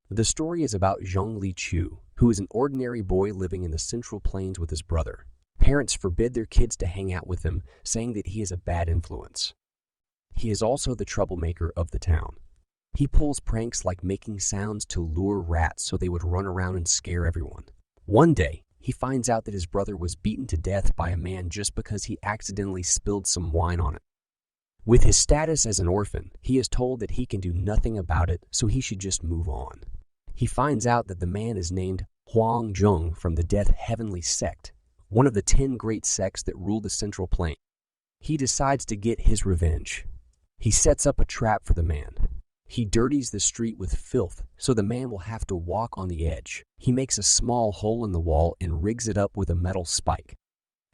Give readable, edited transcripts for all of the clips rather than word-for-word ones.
The story is about Zhongli Chu, who is an ordinary boy living in the Central Plains with his brother. Parents forbid their kids to hang out with him, saying that he is a bad influence. He is also the troublemaker of the town. He pulls pranks like making sounds to lure rats so they would run around and scare everyone. One day, he finds out that his brother was beaten to death by a man just because he accidentally spilled some wine on it. With his status as an orphan, he is told that he can do nothing about it, so he should just move on. He finds out that the man is named Huang Zhong from the Death Heavenly Sect, one of the 10 great sects that rule the Central Plain. He decides to get his revenge. He sets up a trap for the man. He dirties the street with filth, so the man will have to walk on the edge. He makes a small hole in the wall and rigs it up with a metal spike.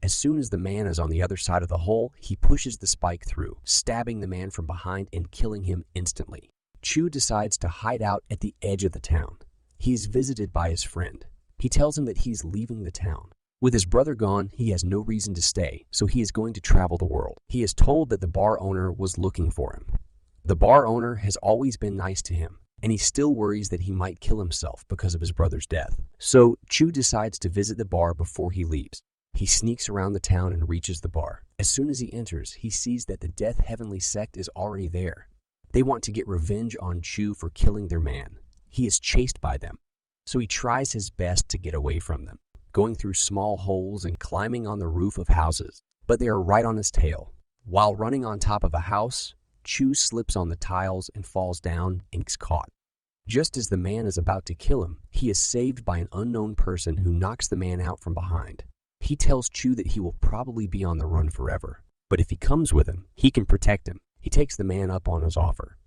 As soon as the man is on the other side of the hole, he pushes the spike through, stabbing the man from behind and killing him instantly. Chu decides to hide out at the edge of the town. He is visited by his friend. He tells him that he's leaving the town. With his brother gone, he has no reason to stay, so he is going to travel the world. He is told that the bar owner was looking for him. The bar owner has always been nice to him, and he still worries that he might kill himself because of his brother's death. So Chu decides to visit the bar before he leaves. He sneaks around the town and reaches the bar. As soon as he enters, he sees that the Death Heavenly Sect is already there. They want to get revenge on Chu for killing their man. He is chased by them, so he tries his best to get away from them, going through small holes and climbing on the roof of houses, but they are right on his tail. While running on top of a house, Chu slips on the tiles and falls down and is caught. Just as the man is about to kill him, he is saved by an unknown person who knocks the man out from behind. He tells Chu that he will probably be on the run forever, but if he comes with him, he can protect him. He takes the man up on his offer.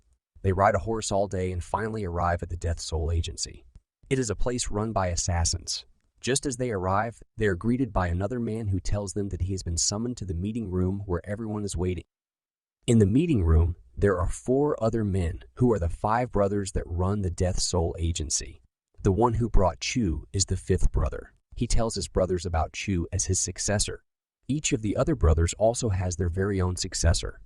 They ride a horse all day and finally arrive at the Death Soul Agency. It is a place run by assassins. Just as they arrive, they are greeted by another man who tells them that he has been summoned to the meeting room where everyone is waiting. In the meeting room, there are 4 other men who are the 5 brothers that run the Death Soul Agency. The one who brought Chu is the 5th brother. He tells his brothers about Chu as his successor. Each of the other brothers also has their very own successor.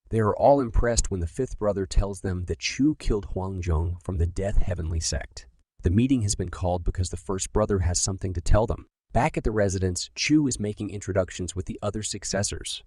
They are all impressed when the 5th brother tells them that Chu killed Huang Zhong from the Death Heavenly Sect. The meeting has been called because the 1st brother has something to tell them. Back at the residence, Chu is making introductions with the other successors.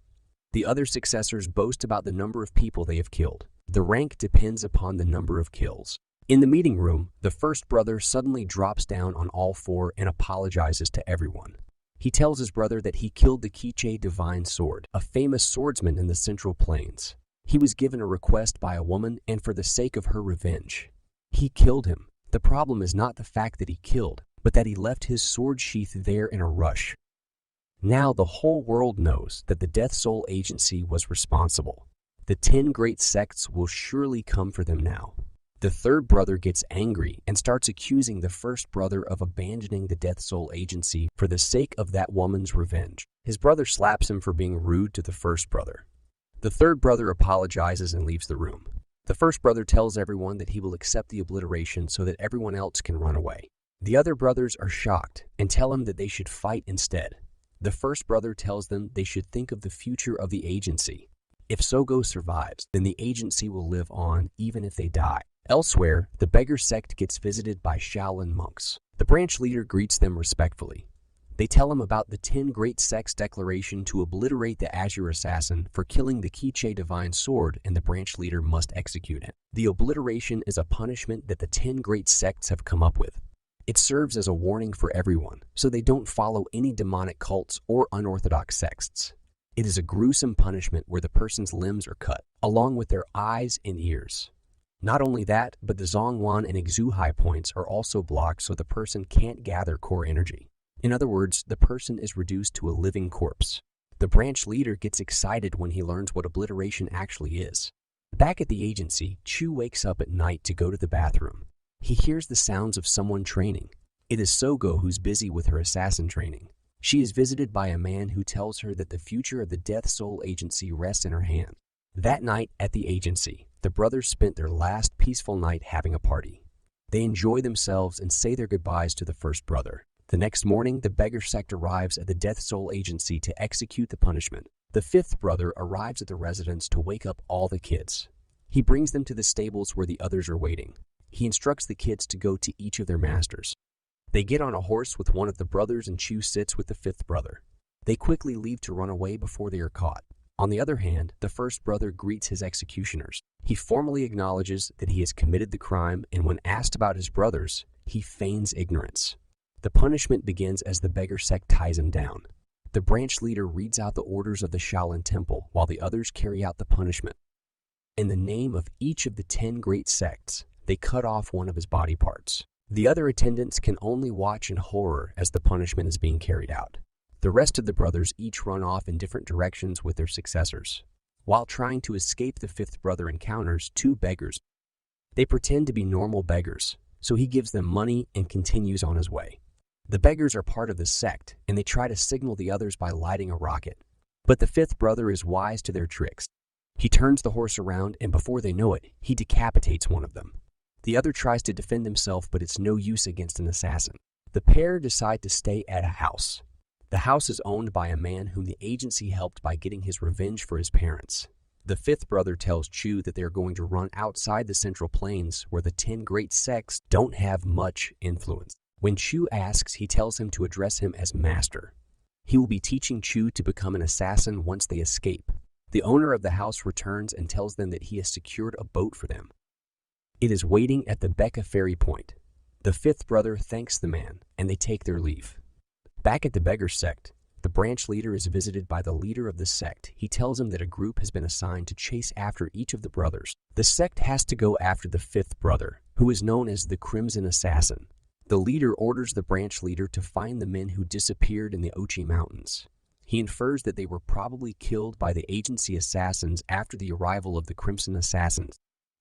The other successors boast about the number of people they have killed. The rank depends upon the number of kills. In the meeting room, the 1st brother suddenly drops down on all 4 and apologizes to everyone. He tells his brother that he killed the Qiche Divine Sword, a famous swordsman in the Central Plains. He was given a request by a woman, and for the sake of her revenge, he killed him. The problem is not the fact that he killed, but that he left his sword sheath there in a rush. Now the whole world knows that the Death Soul Agency was responsible. The 10 great sects will surely come for them now. The 3rd brother gets angry and starts accusing the 1st brother of abandoning the Death Soul Agency for the sake of that woman's revenge. His brother slaps him for being rude to the 1st brother. The 3rd brother apologizes and leaves the room. The 1st brother tells everyone that he will accept the obliteration so that everyone else can run away. The other brothers are shocked and tell him that they should fight instead. The 1st brother tells them they should think of the future of the agency. If Sogo survives, then the agency will live on even if they die. Elsewhere, the beggar sect gets visited by Shaolin monks. The branch leader greets them respectfully. They tell him about the 10 great sects declaration to obliterate the Azure Assassin for killing the Qiche Divine Sword, and the branch leader must execute him. The obliteration is a punishment that the 10 great sects have come up with. It serves as a warning for everyone, so they don't follow any demonic cults or unorthodox sects. It is a gruesome punishment where the person's limbs are cut, along with their eyes and ears. Not only that, but the Zhongwan and Exuhai points are also blocked so the person can't gather core energy. In other words, the person is reduced to a living corpse. The branch leader gets excited when he learns what obliteration actually is. Back at the agency, Chu wakes up at night to go to the bathroom. He hears the sounds of someone training. It is Sogo who's busy with her assassin training. She is visited by a man who tells her that the future of the Death Soul Agency rests in her hand. That night at the agency, the brothers spent their last peaceful night having a party. They enjoy themselves and say their goodbyes to the 1st brother. The next morning, the beggar sect arrives at the Death Soul Agency to execute the punishment. The 5th brother arrives at the residence to wake up all the kids. He brings them to the stables where the others are waiting. He instructs the kids to go to each of their masters. They get on a horse with one of the brothers and Chu sits with the fifth brother. They quickly leave to run away before they are caught. On the other hand, the first brother greets his executioners. He formally acknowledges that he has committed the crime, and when asked about his brothers, he feigns ignorance. The punishment begins as the beggar sect ties him down. The branch leader reads out the orders of the Shaolin Temple while the others carry out the punishment. In the name of each of the 10 great sects, they cut off one of his body parts. The other attendants can only watch in horror as the punishment is being carried out. The rest of the brothers each run off in different directions with their successors. While trying to escape, the fifth brother encounters 2 beggars. They pretend to be normal beggars, so he gives them money and continues on his way. The beggars are part of the sect, and they try to signal the others by lighting a rocket. But the fifth brother is wise to their tricks. He turns the horse around, and before they know it, he decapitates one of them. The other tries to defend himself, but it's no use against an assassin. The pair decide to stay at a house. The house is owned by a man whom the agency helped by getting his revenge for his parents. The fifth brother tells Chu that they are going to run outside the Central Plains, where the 10 great sects don't have much influence. When Chu asks, he tells him to address him as master. He will be teaching Chu to become an assassin once they escape. The owner of the house returns and tells them that he has secured a boat for them. It is waiting at the Becca ferry point. The fifth brother thanks the man, and they take their leave. Back at the beggar sect, the branch leader is visited by the leader of the sect. He tells him that a group has been assigned to chase after each of the brothers. The sect has to go after the fifth brother, who is known as the Crimson Assassin. The leader orders the branch leader to find the men who disappeared in the Ochi Mountains. He infers that they were probably killed by the agency assassins after the arrival of the Crimson Assassins.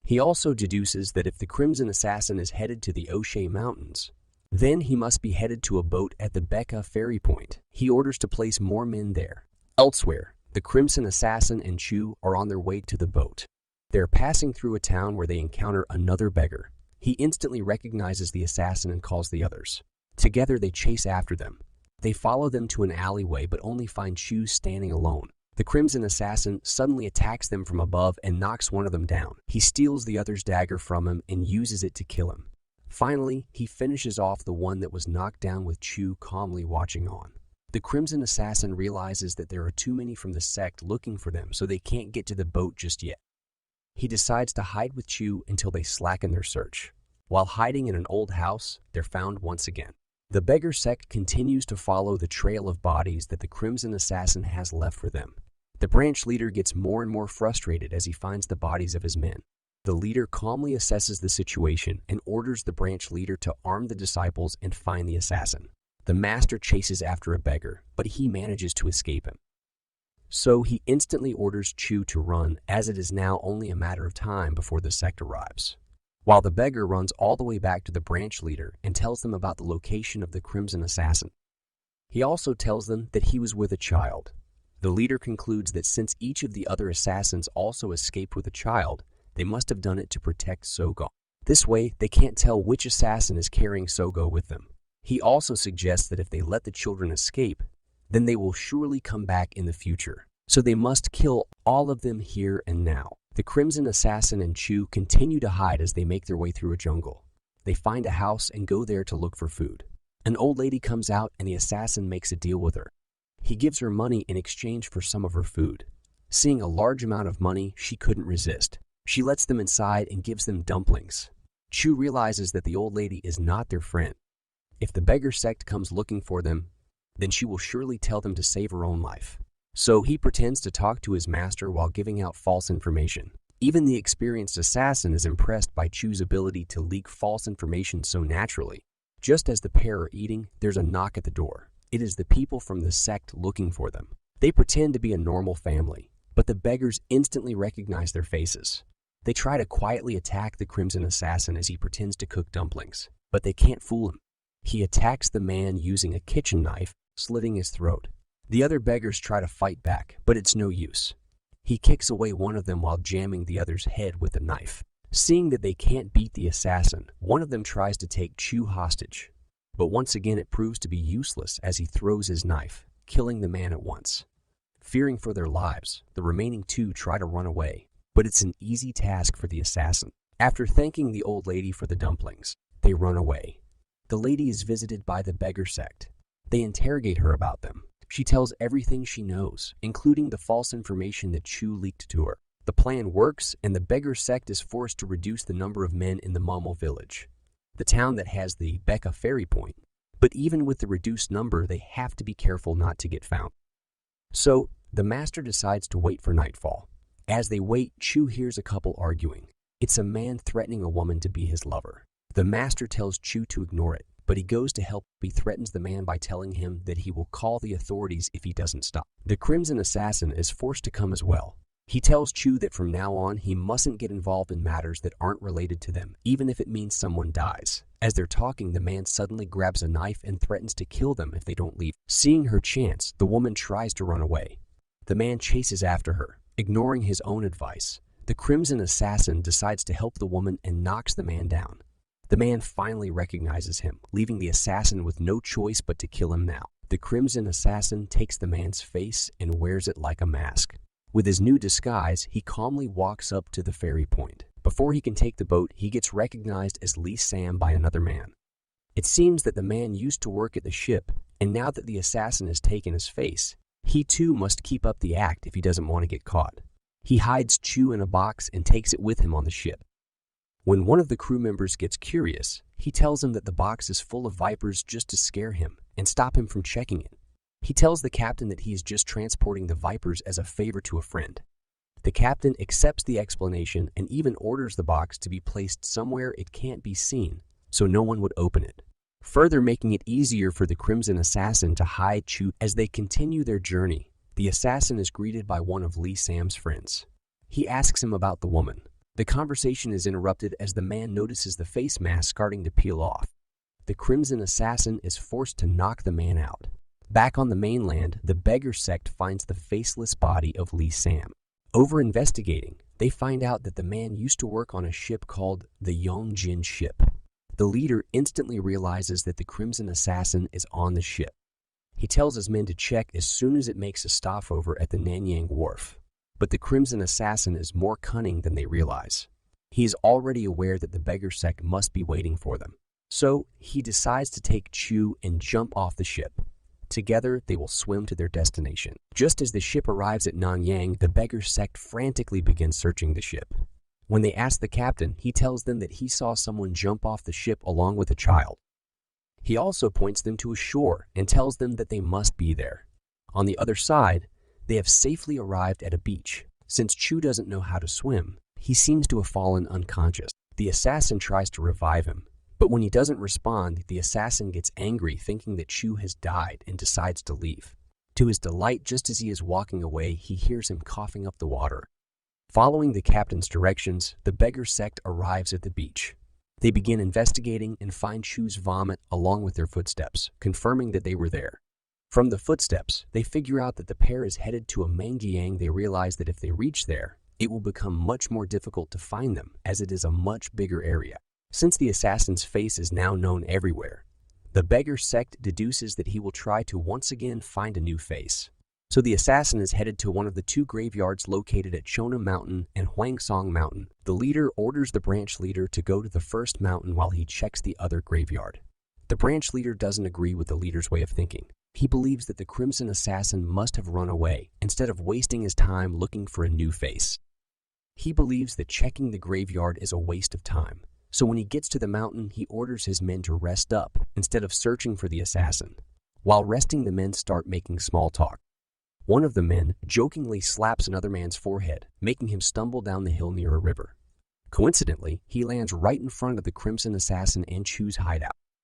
He also deduces that if the Crimson Assassin is headed to the Ochi Mountains, then he must be headed to a boat at the Becca ferry point. He orders to place more men there. Elsewhere, the Crimson Assassin and Chu are on their way to the boat. They are passing through a town where they encounter another beggar. He instantly recognizes the assassin and calls the others. Together they chase after them. They follow them to an alleyway but only find Chu standing alone. The Crimson Assassin suddenly attacks them from above and knocks one of them down. He steals the other's dagger from him and uses it to kill him. Finally, he finishes off the one that was knocked down with Chu calmly watching on. The Crimson Assassin realizes that there are too many from the sect looking for them, so they can't get to the boat just yet. He decides to hide with Chu until they slacken their search. While hiding in an old house, they're found once again. The beggar sect continues to follow the trail of bodies that the Crimson Assassin has left for them. The branch leader gets more and more frustrated as he finds the bodies of his men. The leader calmly assesses the situation and orders the branch leader to arm the disciples and find the assassin. The master chases after a beggar, but he manages to escape him. So he instantly orders Chu to run, as it is now only a matter of time before the sect arrives. While the beggar runs all the way back to the branch leader and tells them about the location of the Crimson Assassin. He also tells them that he was with a child. The leader concludes that since each of the other assassins also escaped with a child, they must have done it to protect Sogo. This way, they can't tell which assassin is carrying Sogo with them. He also suggests that if they let the children escape, then they will surely come back in the future. So they must kill all of them here and now. The Crimson Assassin and Chu continue to hide as they make their way through a jungle. They find a house and go there to look for food. An old lady comes out and the assassin makes a deal with her. He gives her money in exchange for some of her food. Seeing a large amount of money, she couldn't resist. She lets them inside and gives them dumplings. Chu realizes that the old lady is not their friend. If the beggar sect comes looking for them, then she will surely tell them to save her own life. So he pretends to talk to his master while giving out false information. Even the experienced assassin is impressed by Chu's ability to leak false information so naturally. Just as the pair are eating, there's a knock at the door. It is the people from the sect looking for them. They pretend to be a normal family, but the beggars instantly recognize their faces. They try to quietly attack the Crimson Assassin as he pretends to cook dumplings, but they can't fool him. He attacks the man using a kitchen knife, slitting his throat. The other beggars try to fight back, but it's no use. He kicks away one of them while jamming the other's head with the knife. Seeing that they can't beat the assassin, one of them tries to take Chu hostage. But once again it proves to be useless as he throws his knife, killing the man at once. Fearing for their lives, the remaining 2 try to run away, but it's an easy task for the assassin. After thanking the old lady for the dumplings, they run away. The lady is visited by the beggar sect. They interrogate her about them. She tells everything she knows, including the false information that Chu leaked to her. The plan works, and the beggar sect is forced to reduce the number of men in the Momo village, the town that has the Becca ferry point. But even with the reduced number, they have to be careful not to get found. So, the master decides to wait for nightfall. As they wait, Chu hears a couple arguing. It's a man threatening a woman to be his lover. The master tells Chu to ignore it, but he goes to help. He threatens the man by telling him that he will call the authorities if he doesn't stop. The Crimson Assassin is forced to come as well. He tells Chu that from now on, he mustn't get involved in matters that aren't related to them, even if it means someone dies. As they're talking, the man suddenly grabs a knife and threatens to kill them if they don't leave. Seeing her chance, the woman tries to run away. The man chases after her, ignoring his own advice. The Crimson Assassin decides to help the woman and knocks the man down. The man finally recognizes him, leaving the assassin with no choice but to kill him now. The Crimson Assassin takes the man's face and wears it like a mask. With his new disguise, he calmly walks up to the ferry point. Before he can take the boat, he gets recognized as Lee Sam by another man. It seems that the man used to work at the ship, and now that the assassin has taken his face, he too must keep up the act if he doesn't want to get caught. He hides Chu in a box and takes it with him on the ship. When one of the crew members gets curious, he tells him that the box is full of vipers just to scare him and stop him from checking it. He tells the captain that he is just transporting the vipers as a favor to a friend. The captain accepts the explanation and even orders the box to be placed somewhere it can't be seen, so no one would open it, further making it easier for the Crimson Assassin to hide Chu. As they continue their journey, the assassin is greeted by one of Lee Sam's friends. He asks him about the woman. The conversation is interrupted as the man notices the face mask starting to peel off. The Crimson Assassin is forced to knock the man out. Back on the mainland, the beggar sect finds the faceless body of Lee Sam. Over investigating, they find out that the man used to work on a ship called the Yongjin ship. The leader instantly realizes that the Crimson Assassin is on the ship. He tells his men to check as soon as it makes a stopover at the Nanyang wharf. But the Crimson Assassin is more cunning than they realize. He is already aware that the beggar sect must be waiting for them. So, he decides to take Chu and jump off the ship. Together, they will swim to their destination. Just as the ship arrives at Nanyang, the beggar sect frantically begins searching the ship. When they ask the captain, he tells them that he saw someone jump off the ship along with a child. He also points them to a shore and tells them that they must be there. On the other side, they have safely arrived at a beach. Since Chu doesn't know how to swim, he seems to have fallen unconscious. The assassin tries to revive him, but when he doesn't respond, the assassin gets angry, thinking that Chu has died, and decides to leave. To his delight, just as he is walking away, he hears him coughing up the water. Following the captain's directions, the beggar sect arrives at the beach. They begin investigating and find Chu's vomit along with their footsteps, confirming that they were there. From the footsteps, they figure out that the pair is headed to a Mangyang. They realize that if they reach there, it will become much more difficult to find them, as it is a much bigger area. Since the assassin's face is now known everywhere, the beggar sect deduces that he will try to once again find a new face. So the assassin is headed to one of the two graveyards located at Chona Mountain and Hwangsong Mountain. The leader orders the branch leader to go to the first mountain while he checks the other graveyard. The branch leader doesn't agree with the leader's way of thinking. He believes that the Crimson Assassin must have run away instead of wasting his time looking for a new face. He believes that checking the graveyard is a waste of time. So when he gets to the mountain, he orders his men to rest up instead of searching for the assassin. While resting, the men start making small talk. One of the men jokingly slaps another man's forehead, making him stumble down the hill near a river. Coincidentally, he lands right in front of the Crimson Assassin and Chu's hideout.